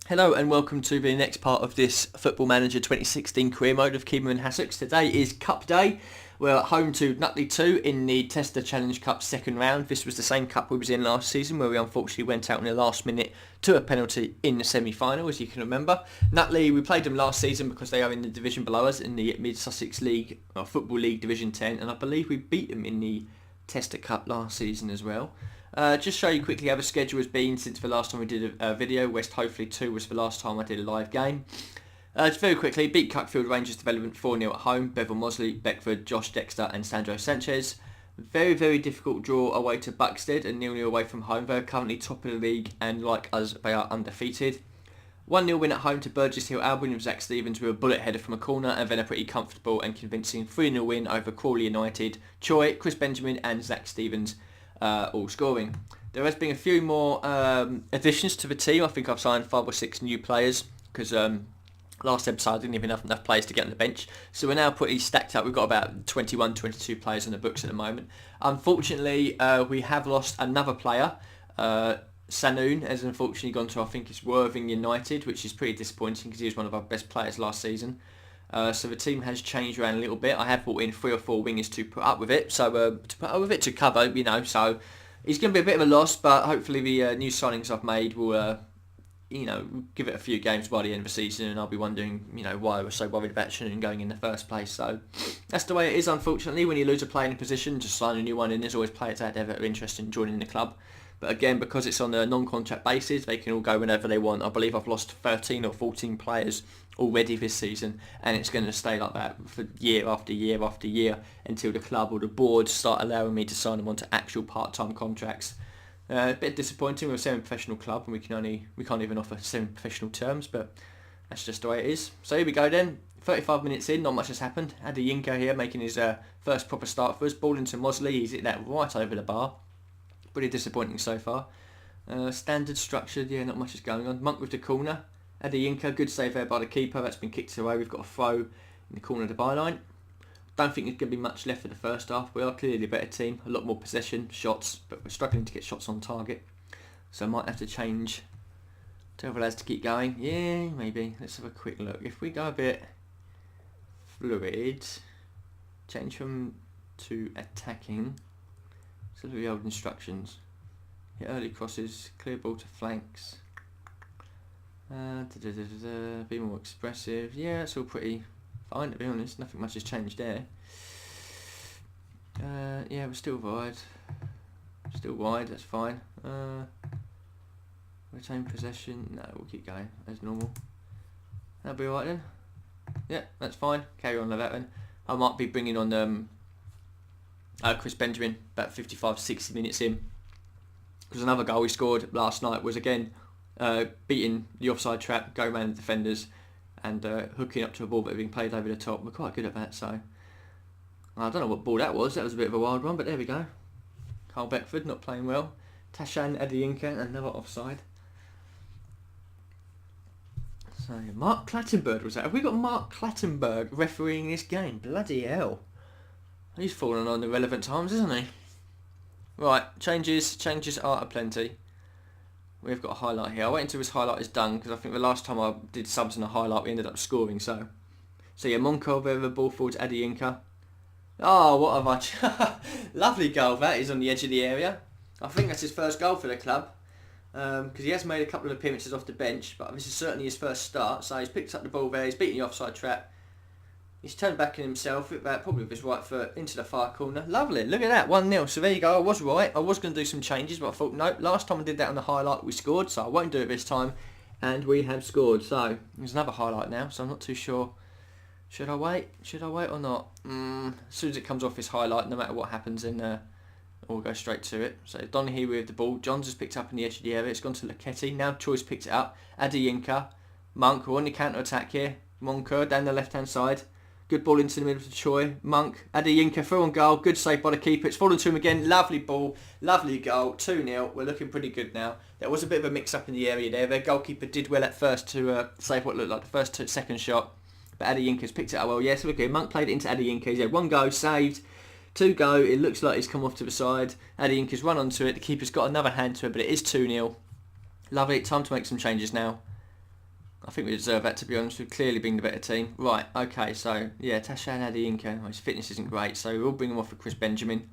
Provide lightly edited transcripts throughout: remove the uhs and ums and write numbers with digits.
Hello and welcome to the next part of this Football Manager 2016 career mode of Keeman and Hassocks. Today is Cup Day. We're at home to Nutley 2 in the TESTER Challenge Cup second round. This was the same cup we was in last season where we unfortunately went out in the last minute to a penalty in the semi-final, as you can remember. Nutley, we played them last season because they are in the division below us in the Mid-Sussex League, or Football League Division 10, and I believe we beat them in the TESTER Cup last season as well. Just show you quickly how the schedule has been since the last time we did a video. West Hopefully 2 was the last time I did a live game. Just very quickly, beat Cuckfield Rangers Development 4-0 at home. Bevel Mosley, Beckford, Josh Dexter and Sandro Sanchez. Very, very difficult draw away to Buxted and 0-0 away from home. They're currently top of the league and like us, they are undefeated. 1-0 win at home to Burgess Hill Albion with Zach Stevens with a bullet header from a corner, and then a pretty comfortable and convincing 3-0 win over Crawley United. Choi, Chris Benjamin and Zach Stevens all scoring. There has been a few more additions to the team. I think I've signed 5 or 6 new players because last episode I didn't even have enough players to get on the bench. So we're now pretty stacked up. We've got about 21, 22 players on the books at the moment. Unfortunately, we have lost another player. Sanoon has unfortunately gone to, I think it's Worthing United, which is pretty disappointing because he was one of our best players last season. So the team has changed around a little bit. I have brought in 3 or 4 wingers to put up with it. So to cover, you know. So he's going to be a bit of a loss, but hopefully the new signings I've made will, give it a few games by the end of the season, and I'll be wondering, why I was so worried about Shannon going in the first place. So that's the way it is, unfortunately. When you lose a player in a position, just sign a new one in. There's always players that are interested in joining the club. But again, because it's on a non-contract basis, they can all go whenever they want. I believe I've lost 13 or 14 players already this season, and it's going to stay like that for year after year after year until the club or the board start allowing me to sign them onto actual part-time contracts. A bit disappointing. We're a semi-professional club and we can't even offer semi-professional terms, but that's just the way it is. So here we go then. 35 minutes in, not much has happened. Adeyinka here making his first proper start for us. Ball into Mosley, he's hit that right over the bar. Pretty disappointing so far. Standard structured, yeah, not much is going on. Monk with the corner. Adeyinka, good save there by the keeper. That's been kicked away. We've got a throw in the corner of the byline. Don't think there's going to be much left for the first half. We are clearly a better team. A lot more possession, shots, but we're struggling to get shots on target. So I might have to change. Tell the lads to keep going. Yeah, maybe. Let's have a quick look. If we go a bit fluid, change from to attacking. So the old instructions. Hit early crosses, clear ball to flanks. Be more expressive. Yeah, it's all pretty fine to be honest. Nothing much has changed there. Yeah, we're still wide. Still wide, that's fine. Retain possession. No, we'll keep going as normal. That'll be alright then. Yeah, that's fine. Carry on like that then. I might be bringing on Chris Benjamin about 55-60 minutes in, because another goal we scored last night was again beating the offside trap, going around the defenders and hooking up to a ball that had been played over the top. We're quite good at that, so I don't know what ball that was. That was a bit of a wild one, but there we go. Carl Beckford not playing well. Tashan Adeyinka, another offside. So Mark Clattenburg was that. Have we got Mark Clattenburg refereeing this game? Bloody hell. He's fallen on the relevant times, isn't he? Right, changes are aplenty. We've got a highlight here. I'll wait until this highlight is done, because I think the last time I did subs in a highlight we ended up scoring. So yeah, Monco over the ball forwards Adeyinka. Oh, what have I... Lovely goal that is on the edge of the area. I think that's his first goal for the club, because he has made a couple of appearances off the bench, but this is certainly his first start. So he's picked up the ball there, he's beaten the offside trap. He's turned back in himself, probably with his right foot, into the far corner. Lovely, look at that, 1-0. So there you go, I was right. I was going to do some changes, but I thought, no, last time I did that on the highlight, we scored, so I won't do it this time. And we have scored. So there's another highlight now, so I'm not too sure. Should I wait? Should I wait or not? As soon as it comes off this highlight, no matter what happens, then we'll go straight to it. So Donaghy with the ball. Johns has picked up in the edge of the area. It's gone to Luketti. Now Choi's picked it up. Adeyinka. Monk, we're on the counter-attack here. Monco down the left-hand side. Good ball into the middle to Choi. Monk, Adeyinka, through on goal. Good save by the keeper. It's fallen to him again. Lovely ball. Lovely goal. 2-0. We're looking pretty good now. There was a bit of a mix-up in the area there. Their goalkeeper did well at first to save what looked like the second shot. But Adeyinka's picked it up well. Yes, okay. Monk played it into Adeyinka. He's had 1 go, saved. 2 go. It looks like he's come off to the side. Adeyinka's run onto it. The keeper's got another hand to it, but it is 2-0. Lovely. Time to make some changes now. I think we deserve that, to be honest. We've clearly been the better team. Right, okay, so, yeah, Tashan Adeyinka, his fitness isn't great, so we'll bring him off for Chris Benjamin.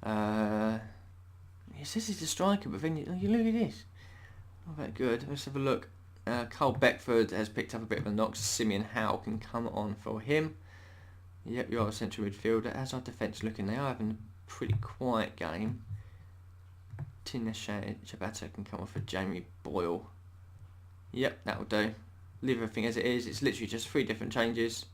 He says he's a striker, but then you look at this. Not that good. Let's have a look. Carl Beckford has picked up a bit of a knock, so Simeon Howe can come on for him. Yep, you are a central midfielder. How's our defence looking? They are having a pretty quiet game. Tina Chabata can come off for Jamie Boyle. Yep, that'll do. Leave everything as it is. It's literally just 3 different changes.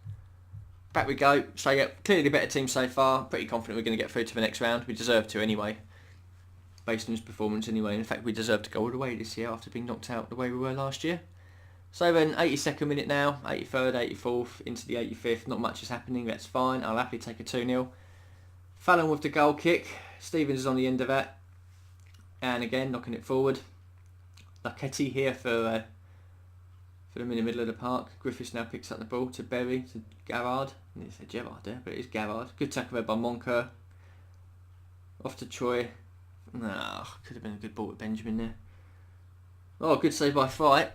Back we go. So yeah, clearly the better team so far. Pretty confident we're going to get through to the next round. We deserve to anyway, based on his performance anyway. In fact, we deserve to go all the way this year after being knocked out the way we were last year. So then, 82nd minute now, 83rd, 84th, into the 85th. Not much is happening, that's fine. I'll happily take a 2-0. Fallon with the goal kick. Stevens is on the end of that. And again, knocking it forward. Laketti here for them in the middle of the park. Griffiths now picks up the ball to Berry, to Garrard. I didn't say Gerrard there, but it is Garrard. Good tackle there by Monker. Off to Troy. No, could have been a good ball with Benjamin there. Oh, good save by Fight.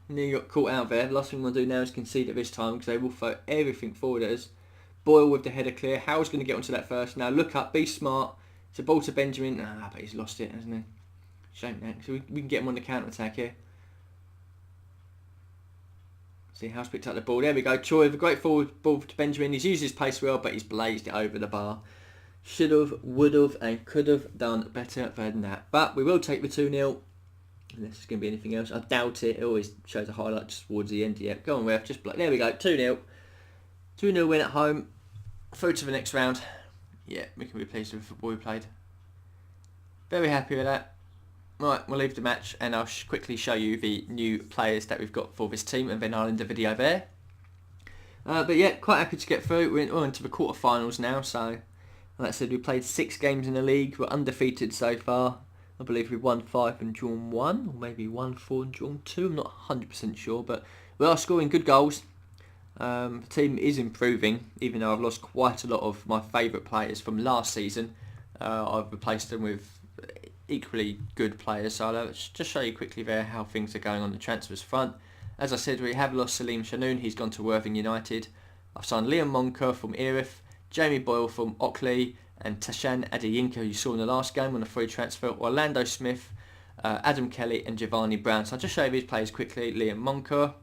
Nearly got caught out there. The last thing we want to do now is concede at this time, because they will throw everything forward at us. Boyle with the header clear. Howe's going to get onto that first. Now look up, be smart. It's a ball to Benjamin. But he's lost it, hasn't he? Shame that. So we can get him on the counter-attack here. See, Howe's picked up the ball. There we go. Troy with a great forward ball to Benjamin. He's used his pace well, but he's blazed it over the bar. Should have, would have, and could have done better than that. But we will take the 2-0. Unless there's going to be anything else. I doubt it. It always shows a highlight just towards the end. Yeah, go on, ref. Just there we go. 2-0. 2-0 win at home. Through to the next round. Yeah, we can be pleased with the football we played. Very happy with that. Right, we'll leave the match and I'll quickly show you the new players that we've got for this team, and then I'll end the video there. But yeah, quite happy to get through. We're into the quarterfinals now, so like I said, we played 6 games in the league. We're undefeated so far. I believe we've won 5 and drawn 1, or maybe won 4 and drawn 2. I'm not 100% sure, but we are scoring good goals. The team is improving, even though I've lost quite a lot of my favourite players from last season. I've replaced them with equally good players, so I'll just show you quickly there how things are going on the transfers front. As I said, we have lost Salim Shanoon. He's gone to Worthing United. I've signed Liam Monker from Erith, Jamie Boyle from Ockley, and Tashan Adeyinka, who you saw in the last game on a free transfer, Orlando Smith, Adam Kelly and Giovanni Brown. So I'll just show you these players quickly. Liam Monker,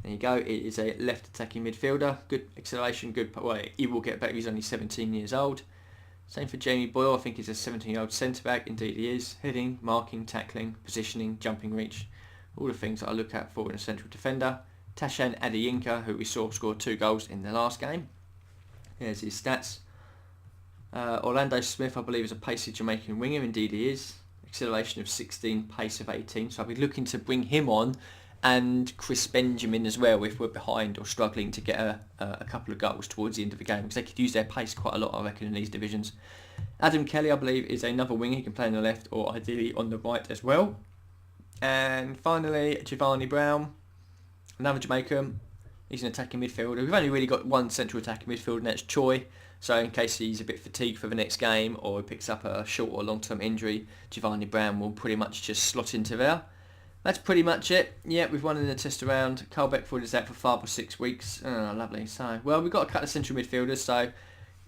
there you go, it is a left attacking midfielder, good acceleration, good, well, he will get better, he's only 17 years old. Same for Jamie Boyle, I think he's a 17-year-old centre-back, indeed he is. Heading, marking, tackling, positioning, jumping reach, all the things that I look at for in a central defender. Tashan Adeyinka, who we saw scored 2 goals in the last game. Here's his stats. Orlando Smith, I believe, is a pacey Jamaican winger, indeed he is. Acceleration of 16, pace of 18, so I'll be looking to bring him on, and Chris Benjamin as well if we're behind or struggling to get a couple of goals towards the end of the game, because they could use their pace quite a lot, I reckon, in these divisions. Adam Kelly, I believe, is another winger. He can play on the left or ideally on the right as well. And finally, Giovanni Brown, another Jamaican. He's an attacking midfielder. We've only really got one central attacking midfielder, and that's Choi. So in case he's a bit fatigued for the next game or he picks up a short or long-term injury, Giovanni Brown will pretty much just slot into there. That's pretty much it. Yeah, we've won in the test round. Carl Beckford is out for 5 or 6 weeks. Oh, lovely. So, well, we've got a couple of central midfielders, so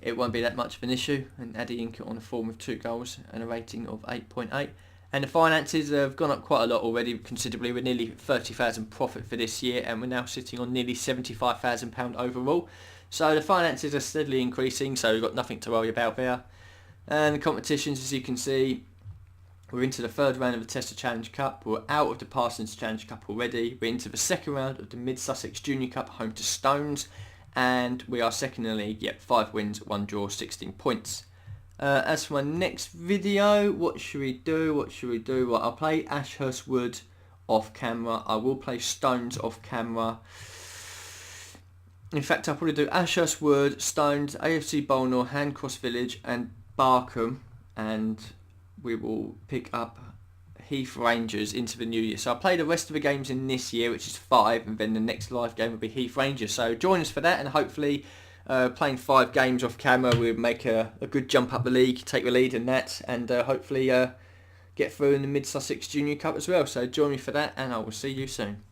it won't be that much of an issue. And Adeyinka on a form of 2 goals and a rating of 8.8. And the finances have gone up quite a lot already, considerably. We're nearly 30,000 profit for this year, and we're now sitting on nearly £75,000 overall. So the finances are steadily increasing, so we've got nothing to worry about there. And the competitions, as you can see, we're into the 3rd round of the TESTER Challenge Cup. We're out of the Parsons Challenge Cup already. We're into the 2nd round of the Mid-Sussex Junior Cup, home to Stones. And we are second in the league. Yep, 5 wins, 1 draw, 16 points. As for my next video, what should we do? Well, I'll play Ashurst Wood off camera. I will play Stones off camera. In fact, I'll probably do Ashurst Wood, Stones, AFC Bolnor, Handcross Village and Barkham. And we will pick up Heath Rangers into the new year. So I'll play the rest of the games in this year, which is 5, and then the next live game will be Heath Rangers. So join us for that, and hopefully playing 5 games off camera we'll make a good jump up the league, take the lead in that, and hopefully get through in the Mid-Sussex Junior Cup as well. So join me for that, and I will see you soon.